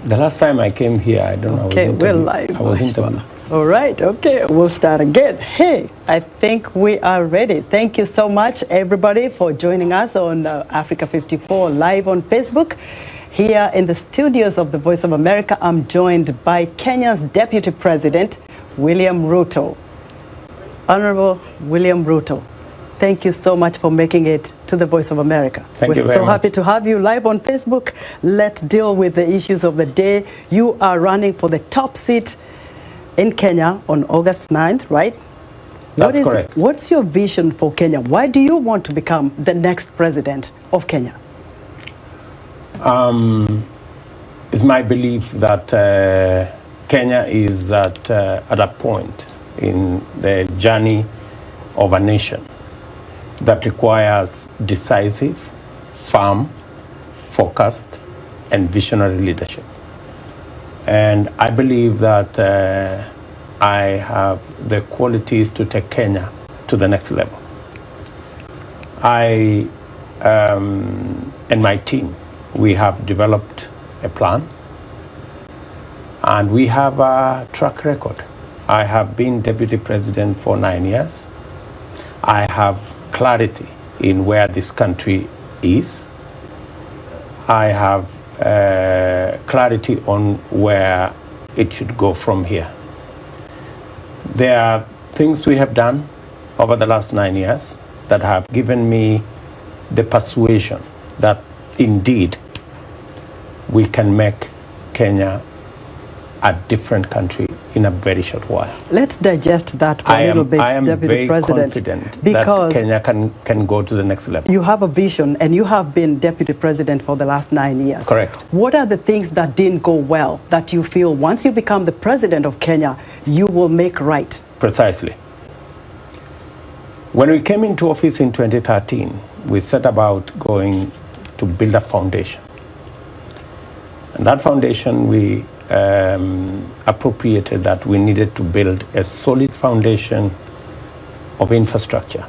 The last time I came here, I don't know. Okay, we're live. I was interviewed. All right, okay, we'll start again. Hey, I think we are ready. Thank you so much, everybody, for joining us on Africa 54 live on Facebook. Here in the studios of the Voice of America, I'm joined by Kenya's Deputy President, William Ruto. Honorable William Ruto, thank you so much for making it to the Voice of America. Thank you very We're so much. happy to have you live on Facebook. Let's deal with the issues of the day. You are running for the top seat in Kenya on August 9th, right? That's correct. What's your vision for Kenya? Why do you want to become the next president of Kenya? It's my belief that Kenya is at a point in the journey of a nation that requires decisive, firm, focused, and visionary leadership. And I believe that I have the qualities to take Kenya to the next level. I and my team, we have developed a plan, and we have a track record. I have been deputy president for 9 years. I have clarity in where this country is. I have clarity on where it should go from here. There are things we have done over the last 9 years that have given me the persuasion that indeed we can make Kenya a different country in a very short while. Let's digest that for a little bit, Deputy President. I am very confident because that Kenya can go to the next level. You have a vision, and you have been Deputy President for the last 9 years. Correct. What are the things that didn't go well that you feel once you become the President of Kenya, you will make right? Precisely. When we came into office in 2013, we set about going to build a foundation. And that foundation, we appropriated that we needed to build a solid foundation of infrastructure,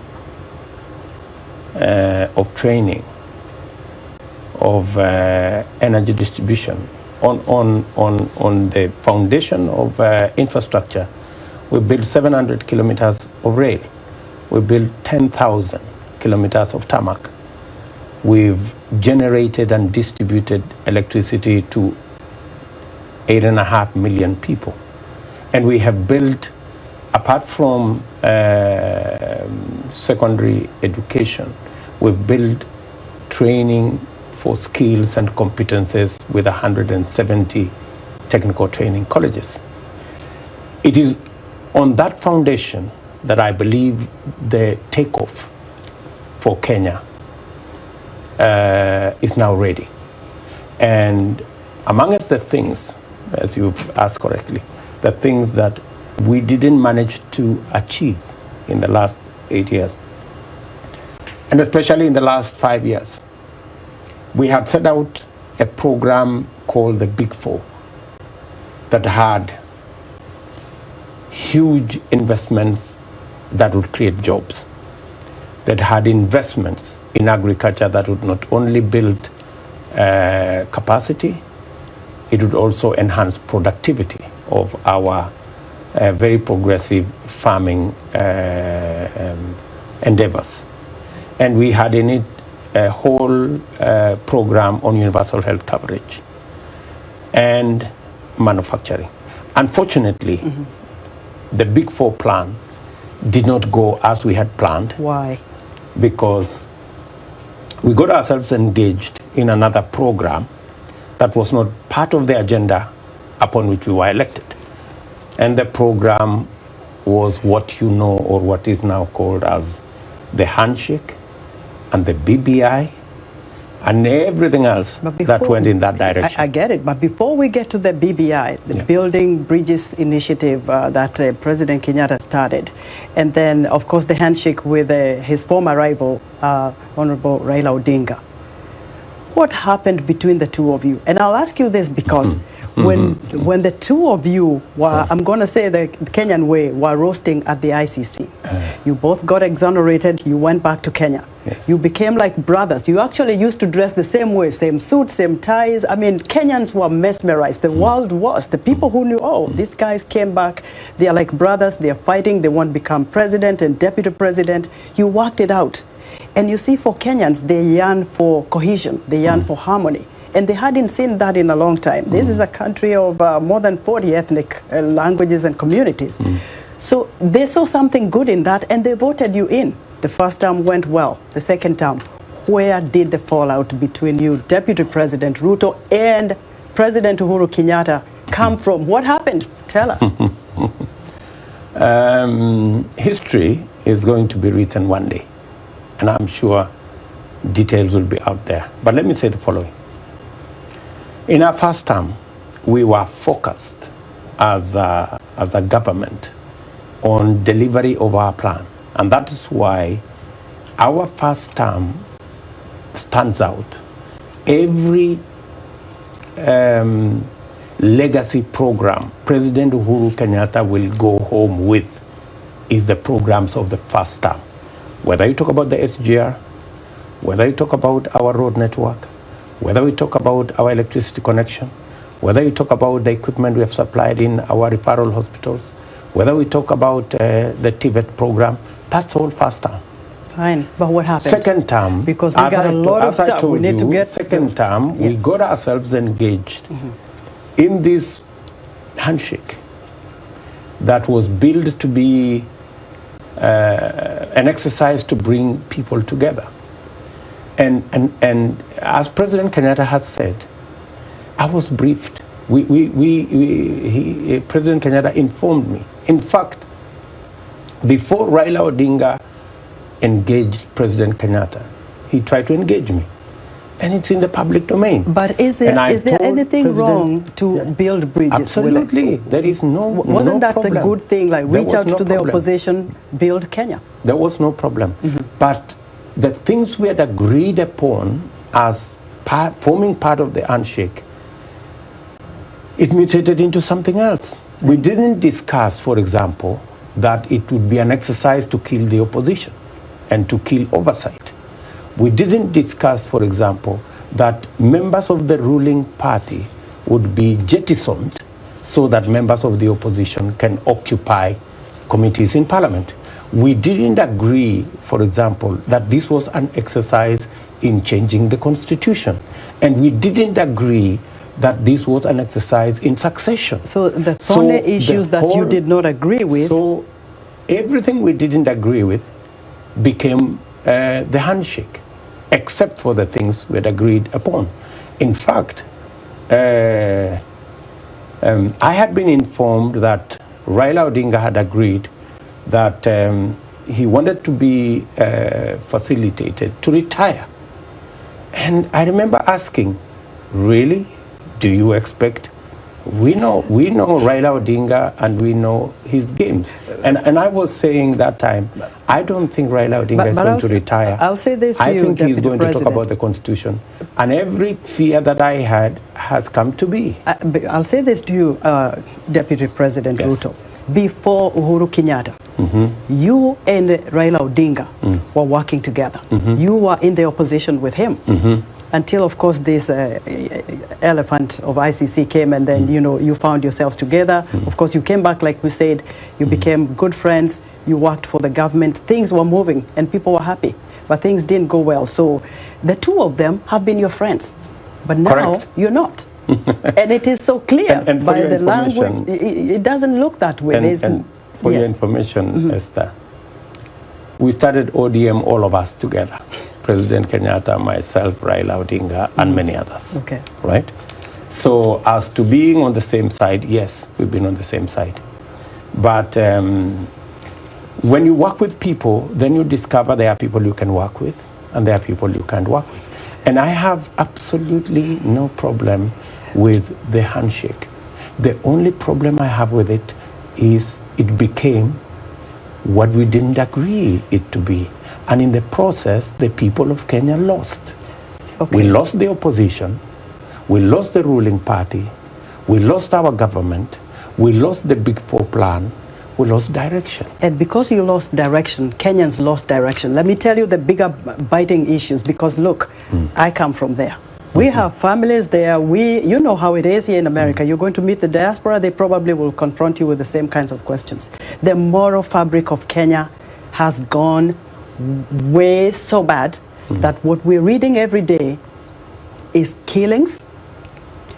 of training, of energy distribution. On the foundation of infrastructure, we built 700 kilometers of rail. We built 10,000 kilometers of tarmac. We've generated and distributed electricity to 8.5 million people. And we have built, apart from secondary education, we've built training for skills and competences with 170 technical training colleges. It is on that foundation that I believe the takeoff for Kenya is now ready. And among the things, as you've asked correctly, the things that we didn't manage to achieve in the last 8 years, and especially in the last 5 years, we had set out a program called the Big Four that had huge investments that would create jobs, that had investments in agriculture that would not only build capacity, it would also enhance productivity of our very progressive farming endeavors. And we had in it a whole program on universal health coverage and manufacturing. Unfortunately, the Big Four plan did not go as we had planned. Why? Because we got ourselves engaged in another program that was not part of the agenda upon which we were elected. And the program was what you know, or what is now called as the handshake and the BBI and everything else that went in that direction. I get it, but before we get to the BBI, the Building Bridges Initiative that President Kenyatta started, and then of course the handshake with his former rival, Honorable Raila Odinga. What happened between the two of you? And I'll ask you this because when the two of you were, I'm going to say the Kenyan way, were roasting at the ICC. You both got exonerated, you went back to Kenya. Yes. You became like brothers. You actually used to dress the same way, same suits, same ties. I mean, Kenyans were mesmerized. The world was. The people who knew, oh, these guys came back. They are like brothers. They are fighting. They want to become president and deputy president. You worked it out. And you see, for Kenyans, they yearn for cohesion. They yearn for harmony. And they hadn't seen that in a long time. This is a country of more than 40 ethnic languages and communities. So they saw something good in that, and they voted you in. The first term went well. The second term, where did the fallout between you, Deputy President Ruto, and President Uhuru Kenyatta come from? What happened? Tell us. History is going to be written one day, and I'm sure details will be out there. But let me say the following. In our first term, we were focused as a government on delivery of our plan. And that is why our first term stands out. Every legacy program President Uhuru Kenyatta will go home with is the programs of the first term. Whether you talk about the SGR, whether you talk about our road network, whether we talk about our electricity connection, whether you talk about the equipment we have supplied in our referral hospitals, whether we talk about the TVET program, that's all first term. Fine, but what happened? Second term, because we got a lot of stuff we need to get. Second term, we got ourselves engaged in this handshake that was built to be an exercise to bring people together. And as President Kenyatta has said, I was briefed. President Kenyatta informed me. In fact, before Raila Odinga engaged President Kenyatta, he tried to engage me. And it's in the public domain. But is there anything wrong to build bridges? Absolutely. There is Wasn't that problem. a good thing? Like reach out to the opposition, build Kenya? There was no problem. But the things we had agreed upon as forming part of the handshake, it mutated into something else. We didn't discuss, for example, that it would be an exercise to kill the opposition and to kill oversight. We didn't discuss, for example, that members of the ruling party would be jettisoned so that members of the opposition can occupy committees in parliament. We didn't agree, for example, that this was an exercise in changing the constitution. And we didn't agree that this was an exercise in succession. So the thorny issues that you did not agree with. So everything we didn't agree with became the handshake, except for the things we had agreed upon. In fact, I had been informed that Raila Odinga had agreed that he wanted to be facilitated to retire. And I remember asking, really? Do you expect? We know Raila Odinga and we know his games. And I was saying that time, I don't think Raila Odinga is going to retire. I'll say this to you, I think he's going President. to talk about the Constitution. And every fear that I had has come to be. I'll say this to you, Deputy President Ruto. Before Uhuru Kenyatta, you and Raila Odinga were working together. You were in the opposition with him. Until, of course, this elephant of ICC came, and then, you found yourselves together. Of course, you came back, like we said, you became good friends, you worked for the government, things were moving, and people were happy. But things didn't go well. So the two of them have been your friends. But now, you're not. And it is so clear and by the language. It doesn't look that way. And for your information, Esther, we started ODM, all of us together. President Kenyatta, myself, Raila Odinga, and many others. Okay. Right? So as to being on the same side, yes, we've been on the same side. But when you work with people, then you discover there are people you can work with, and there are people you can't work with. And I have absolutely no problem with the handshake. The only problem I have with it is it became what we didn't agree it to be. And in the process, the people of Kenya lost. Okay. We lost the opposition, we lost the ruling party, We lost our government. We lost the Big Four plan. We lost direction. And because you lost direction, Kenyans lost direction. Let me tell you the bigger biting issues, because look, I come from there. We have families there. You know how it is here in America. You're going to meet the diaspora, they probably will confront you with the same kinds of questions. The moral fabric of Kenya has gone way so bad that what we're reading every day is killings,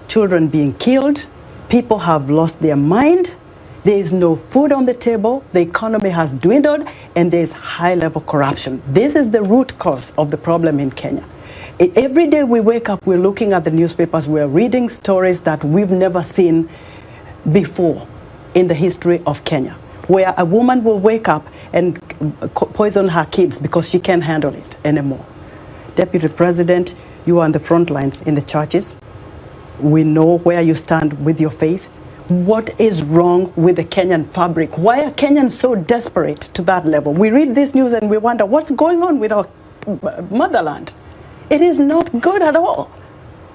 children being killed, people have lost their mind. There is no food on the table, the economy has dwindled, and there's high-level corruption. This is the root cause of the problem in Kenya. Every day we wake up, we're looking at the newspapers, we're reading stories that we've never seen before in the history of Kenya, where a woman will wake up and poison her kids because she can't handle it anymore. Deputy President, you are on the front lines in the churches. We know where you stand with your faith. What is wrong with the Kenyan fabric? Why are Kenyans so desperate to that level? We read this news and we wonder what's going on with our motherland. It is not good at all.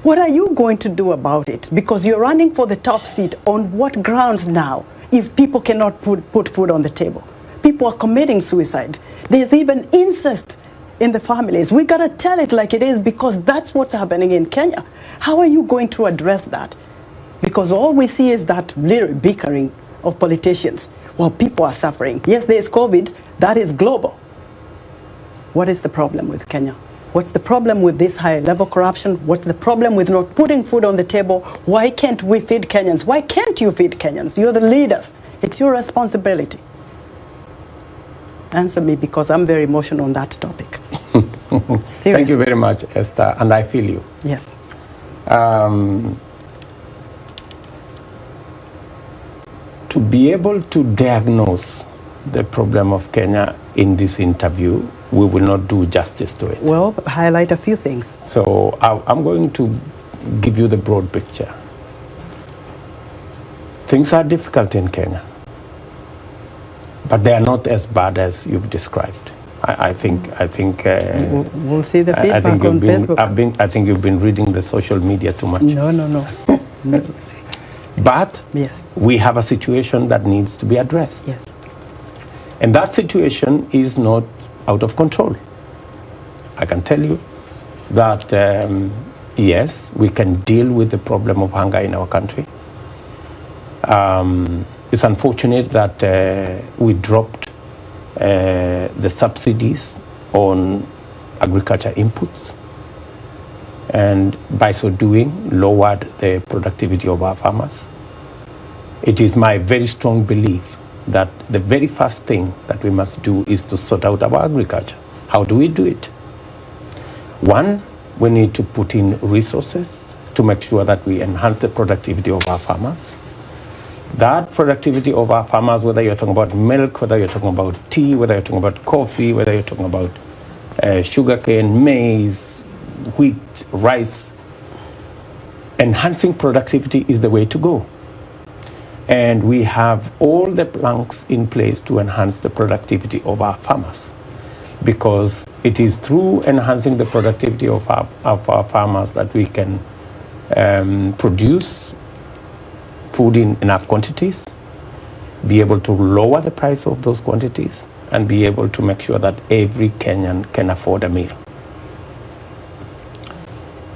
What are you going to do about it? Because you're running for the top seat. On what grounds now, if people cannot put food on the table? People are committing suicide. There's even incest in the families. We gotta tell it like it is, because that's what's happening in Kenya. How are you going to address that? Because all we see is that little bickering of politicians while people are suffering. Yes, there is COVID, that is global. What is the problem with Kenya? What's the problem with this high-level corruption? What's the problem with not putting food on the table? Why can't we feed Kenyans? Why can't you feed Kenyans? You're the leaders. It's your responsibility. Answer me, because I'm very emotional on that topic. Thank you very much, Esther, and I feel you. Yes. To be able to diagnose the problem of Kenya in this interview, we will not do justice to it. Well, highlight a few things. So I'm going to give you the broad picture. Things are difficult in Kenya, but they are not as bad as you've described. I think. We'll see the feedback on Facebook. I think you've been reading the social media too much. No. No. But yes, we have a situation that needs to be addressed. Yes. And that situation is not out of control. I can tell you that, yes, we can deal with the problem of hunger in our country. It's unfortunate that we dropped the subsidies on agriculture inputs, and by so doing, lowered the productivity of our farmers. It is my very strong belief that the very first thing that we must do is to sort out our agriculture. How do we do it? One, we need to put in resources to make sure that we enhance the productivity of our farmers. That productivity of our farmers, whether you're talking about milk, whether you're talking about tea, whether you're talking about coffee, whether you're talking about sugarcane, maize, wheat, rice, enhancing productivity is the way to go. And we have all the planks in place to enhance the productivity of our farmers, because it is through enhancing the productivity of our farmers that we can produce food in enough quantities, be able to lower the price of those quantities, and be able to make sure that every Kenyan can afford a meal.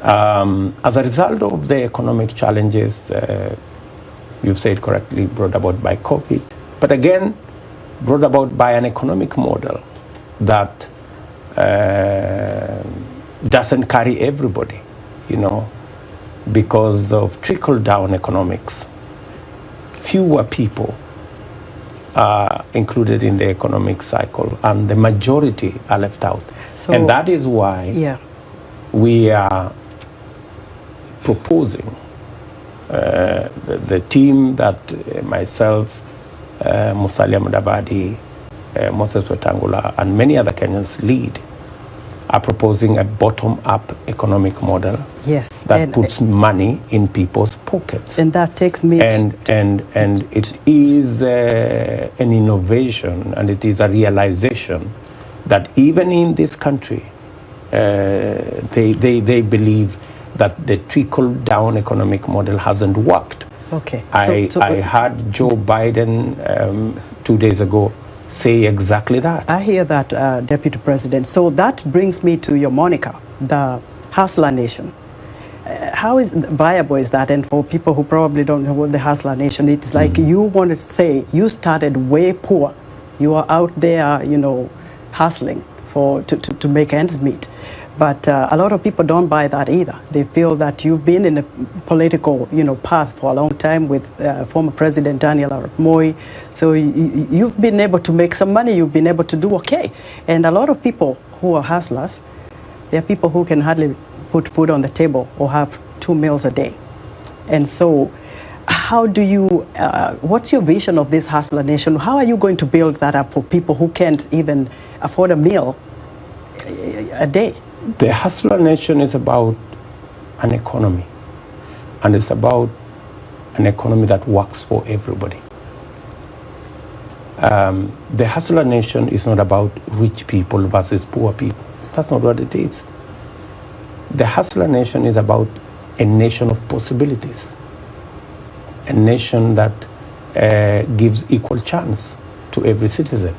As a result of the economic challenges, you've said correctly, brought about by COVID, but again, brought about by an economic model that doesn't carry everybody, because of trickle-down economics. Fewer people are included in the economic cycle, and the majority are left out. And that is why we are proposing, the team that myself, Musalia Mudavadi, Moses Wetangula, and many other Kenyans lead, are proposing a bottom-up economic model that puts money in people's pockets. And that takes me and it is an innovation, and it is a realization that even in this country, they believe that the trickle-down economic model hasn't worked. Okay. I heard Joe Biden 2 days ago say exactly that. I hear that, Deputy President. So that brings me to your moniker, the Hustler Nation. How viable is that? And for people who probably don't know what the Hustler Nation, it's like you want to say you started way poor. You are out there, you know, hustling to make ends meet. But a lot of people don't buy that either. They feel that you've been in a political, you know, path for a long time with former President Daniel Arap Moi. So you've been able to make some money. You've been able to do okay. And a lot of people who are hustlers, they're people who can hardly put food on the table or have 2 meals a day. And so how do you, what's your vision of this Hustler Nation? How are you going to build that up for people who can't even afford a meal a day? The Hustler Nation is about an economy, and it's about an economy that works for everybody. The Hustler Nation is not about rich people versus poor people. That's not what it is. The Hustler Nation is about a nation of possibilities, a nation that gives equal chance to every citizen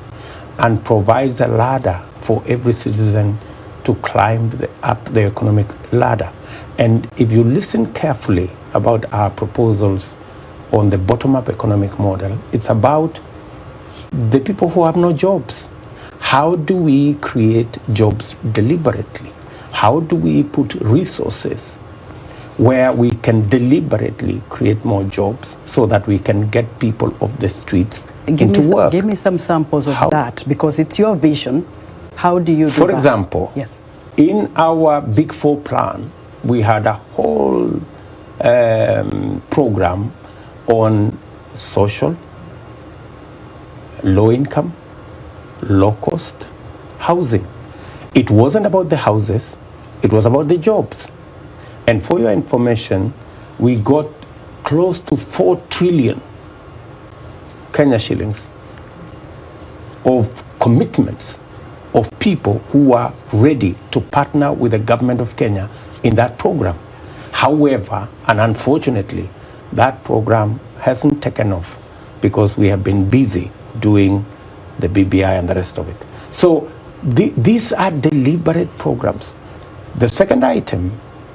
and provides a ladder for every citizen to climb up the economic ladder. And if you listen carefully about our proposals on the bottom-up economic model, it's about the people who have no jobs. How do we create jobs deliberately? How do we put resources where we can deliberately create more jobs so that we can get people off the streets into work? Give me some samples of that, because it's your vision. How do you do that? For example, yes, in our Big Four plan, we had a whole program on social, low income, low cost housing. It wasn't about the houses, it was about the jobs. And for your information, we got close to 4 trillion Kenya shillings of commitments of people who are ready to partner with the government of Kenya in that program. However, and unfortunately, that program hasn't taken off because we have been busy doing the BBI and the rest of it. So these are deliberate programs. The second item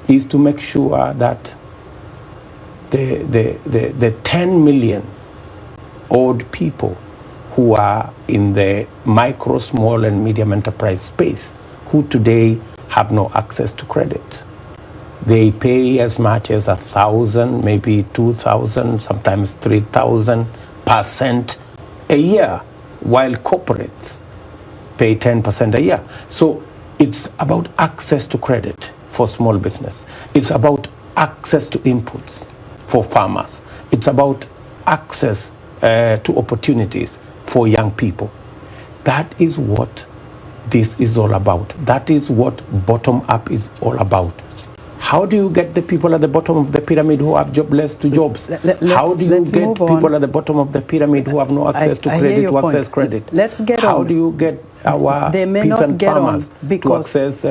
is to make sure that the 10 million odd people who are in the micro, small, and medium enterprise space, who today have no access to credit. They pay as much as 1,000, maybe 2,000, sometimes 3,000% a year, while corporates pay 10% a year. So it's about access to credit for small business. It's about access to inputs for farmers. It's about access to opportunities for young people. That is what this is all about. That is what bottom up is all about. How do you get the people at the bottom of the pyramid who have jobless to jobs? How do you get people at the bottom of the pyramid who have no access to credit to access credit? Let's get How do you get our peasant farmers to access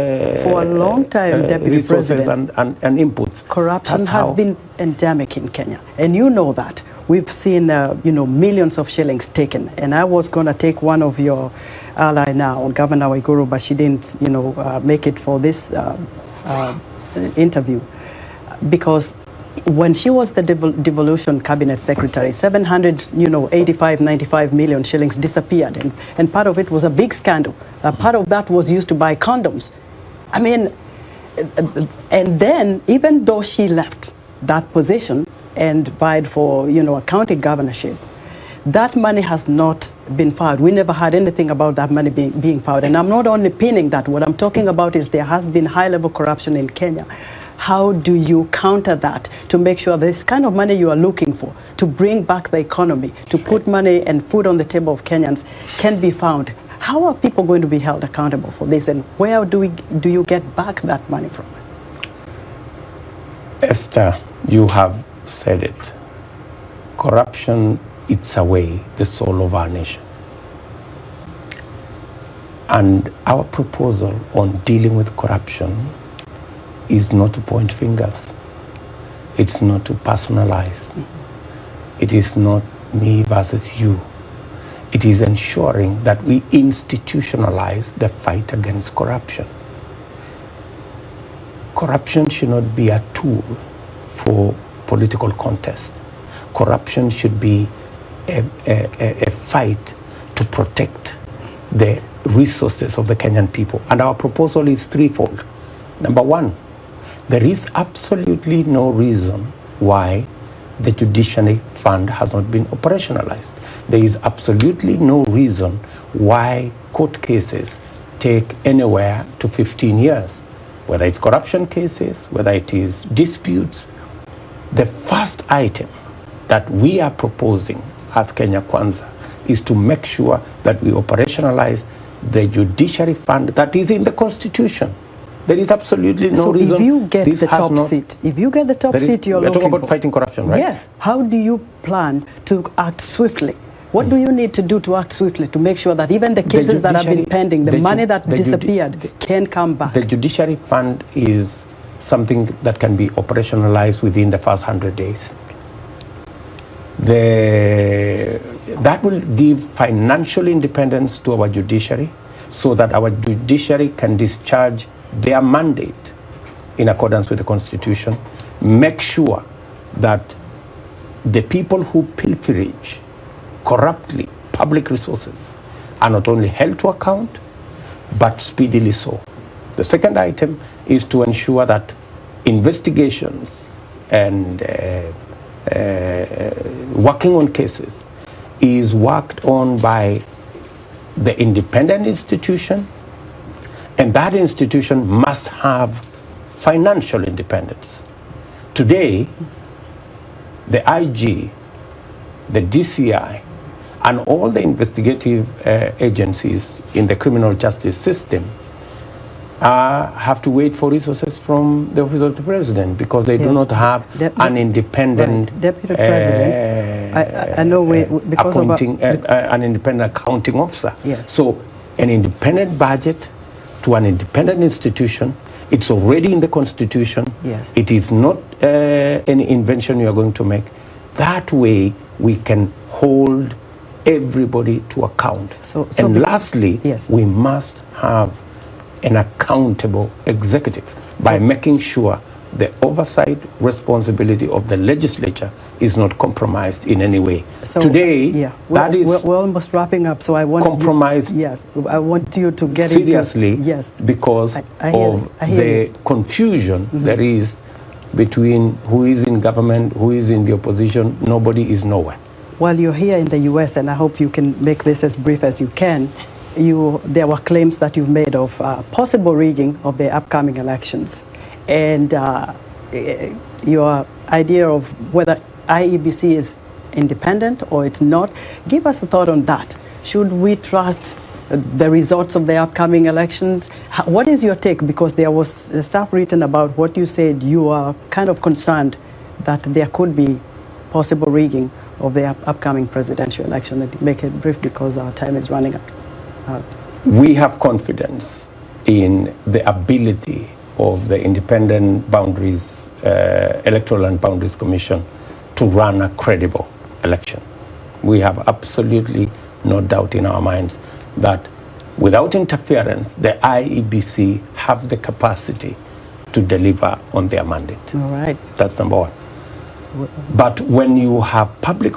for a long time, Deputy resources President, and inputs? Corruption has been endemic in Kenya, and you know that. We've seen, millions of shillings taken. And I was going to take one of your ally now, Governor Waiguru, but she didn't, make it for this interview. Because when she was the devolution cabinet secretary, 95 million shillings disappeared. And part of it was a big scandal. Part of that was used to buy condoms. I mean, and then even though she left that position and vied for, a county governorship, that money has not been found. We never heard anything about that money being found. And I'm not only pinning that. What I'm talking about is there has been high-level corruption in Kenya. How do you counter that to make sure this kind of money you are looking for, to bring back the economy, to put money and food on the table of Kenyans, can be found? How are people going to be held accountable for this? And where do you get back that money from? Esther, you have said it. Corruption eats away the soul of our nation. And our proposal on dealing with corruption is not to point fingers. It's not to personalize. it is not me versus you. It is ensuring that we institutionalize the fight against corruption. Corruption should not be a tool for political contest. Corruption should be a fight to protect the resources of the Kenyan people. And our proposal is threefold. Number one, there is absolutely no reason why the Judiciary Fund has not been operationalized. There is absolutely no reason why court cases take anywhere to 15 years, whether it's corruption cases, whether it is disputes. The first item that we are proposing as Kenya Kwanza is to make sure that we operationalize the Judiciary Fund that is in the Constitution. There is absolutely no reason. So if you get the top seat, you're we're talking about fighting corruption, right? Yes. How do you plan to act swiftly? What do you need to do to act swiftly to make sure that even the cases that have been pending, the money that disappeared, can come back? The Judiciary Fund is something that can be operationalized within the first 100 days. That will give financial independence to our judiciary so that our judiciary can discharge their mandate in accordance with the Constitution, make sure that the people who pilferage corruptly public resources are not only held to account, but speedily so. The second item is to ensure that investigations and working on cases is worked on by the independent institution, and that institution must have financial independence. Today, the IG, the DCI, and all the investigative agencies in the criminal justice system have to wait for resources from the Office of the President because they do not have an independent Deputy President. I know because appointing an independent accounting officer. Yes. So an independent budget to an independent institution, it's already in the Constitution. Yes. It is not any invention you are going to make. That way we can hold everybody to account. And lastly, yes, we must have an accountable executive by making sure the oversight responsibility of the legislature is not compromised in any way. So today, we're almost wrapping up. So I want compromised. Yes, I want you to get seriously. Into, yes, because of the confusion there is between who is in government, who is in the opposition. Nobody is nowhere. While you're here in the U.S., and I hope you can make this as brief as you can, there were claims that you've made of possible rigging of the upcoming elections. And your idea of whether IEBC is independent or it's not, give us a thought on that. Should we trust the results of the upcoming elections? What is your take? Because there was stuff written about what you said. You are kind of concerned that there could be possible rigging of the upcoming presidential election. And make it brief because our time is running out. We have confidence in the ability of the Independent Boundaries, Electoral and Boundaries Commission to run a credible election. We have absolutely no doubt in our minds that without interference, the IEBC have the capacity to deliver on their mandate. All right. That's number one. But when you have public